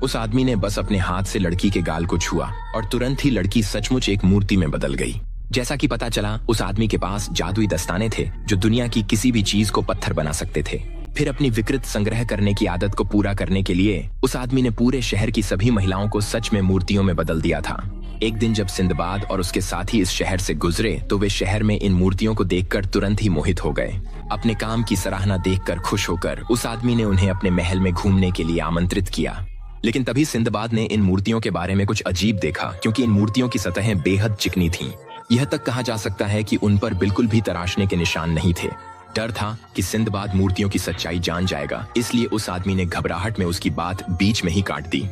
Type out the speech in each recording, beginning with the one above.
उस आदमी ने बस अपने हाथ से लड़की के गाल को छुआ और तुरंत ही लड़की सचमुच एक मूर्ति में बदल गई। जैसा कि पता चला, उस आदमी के पास जादुई दस्ताने थे जो दुनिया की किसी भी चीज को पत्थर बना सकते थे। फिर अपनी विकृत संग्रह करने की आदत को पूरा करने के लिए उस आदमी ने पूरे शहर की सभी महिलाओं को सच में मूर्तियों में बदल दिया था। एक दिन जब सिंदबाद और उसके साथी इस शहर से गुजरे तो वे शहर में इन मूर्तियों को देखकर तुरंत ही मोहित हो गए। अपने काम की सराहना देखकर खुश होकर उस आदमी ने उन्हें अपने महल में घूमने के लिए आमंत्रित किया। लेकिन तभी सिंदबाद ने इन मूर्तियों के बारे में कुछ अजीब देखा, क्योंकि इन मूर्तियों की सतहें बेहद चिकनी थीं। यह तक कहा जा सकता है कि उन पर बिल्कुल भी तराशने के निशान नहीं थे। डर था कि सिंदबाद मूर्तियों की सच्चाई जान जाएगा, इसलिए उस आदमी ने घबराहट में उसकी बात बीच में ही काट दी।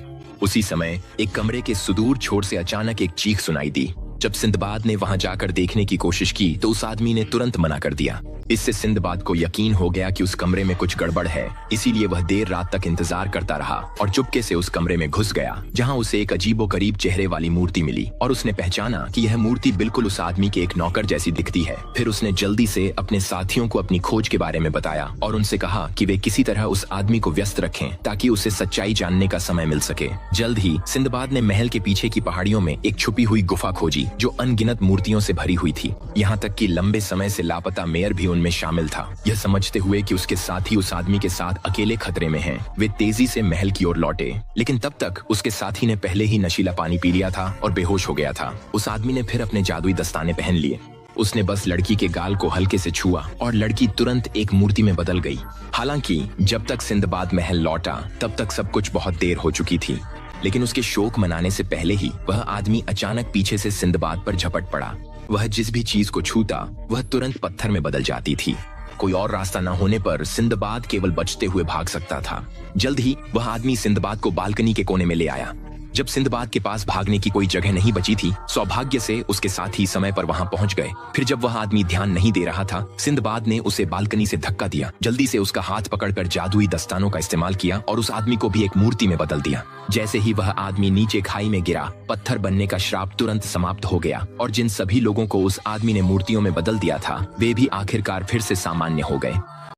उसी समय एक कमरे के सुदूर छोर से अचानक एक चीख सुनाई दी। जब सिंदबाद ने वहां जाकर देखने की कोशिश की तो उस आदमी ने तुरंत मना कर दिया। इससे सिंदबाद को यकीन हो गया कि उस कमरे में कुछ गड़बड़ है, इसीलिए वह देर रात तक इंतजार करता रहा और चुपके से उस कमरे में घुस गया, जहां उसे एक अजीबोगरीब चेहरे वाली मूर्ति मिली और उसने पहचाना कि यह मूर्ति बिल्कुल उस आदमी के एक नौकर जैसी दिखती है। फिर उसने जल्दी से अपने साथियों को अपनी खोज के बारे में बताया और उनसे कहा कि वे किसी तरह उस आदमी को व्यस्त रखें ताकि उसे सच्चाई जानने का समय मिल सके। जल्द ही सिंदबाद ने महल के पीछे की पहाड़ियों में एक छुपी हुई गुफा खोजी जो अनगिनत मूर्तियों से भरी हुई थी। यहाँ तक कि लंबे समय से लापता मेयर भी उनमें शामिल था। यह समझते हुए कि उसके साथी उस आदमी के साथ अकेले खतरे में हैं, वे तेजी से महल की ओर लौटे। लेकिन तब तक उसके साथी ने पहले ही नशीला पानी पी लिया था और बेहोश हो गया था। उस आदमी ने फिर अपने जादुई दस्ताने पहन लिए। उसने बस लड़की के गाल को हल्के से छुआ और लड़की तुरंत एक मूर्ति में बदल गई। हालांकि जब तक सिंदबाद महल लौटा तब तक सब कुछ बहुत देर हो चुकी थी। लेकिन उसके शोक मनाने से पहले ही वह आदमी अचानक पीछे से सिंदबाद पर झपट पड़ा। वह जिस भी चीज को छूता वह तुरंत पत्थर में बदल जाती थी। कोई और रास्ता न होने पर सिंदबाद केवल बचते हुए भाग सकता था। जल्द ही वह आदमी सिंदबाद को बालकनी के कोने में ले आया। जब सिंदबाद के पास भागने की कोई जगह नहीं बची थी, सौभाग्य से उसके साथी समय पर वहां पहुंच गए। फिर जब वह आदमी ध्यान नहीं दे रहा था, सिंदबाद ने उसे बालकनी से धक्का दिया। जल्दी से उसका हाथ पकड़कर जादुई दस्तानों का इस्तेमाल किया और उस आदमी को भी एक मूर्ति में बदल दिया। जैसे ही वह आदमी नीचे खाई में गिरा, पत्थर बनने का श्राप तुरंत समाप्त हो गया और जिन सभी लोगों को उस आदमी ने मूर्तियों में बदल दिया था, वे भी आखिरकार फिर से सामान्य हो गए।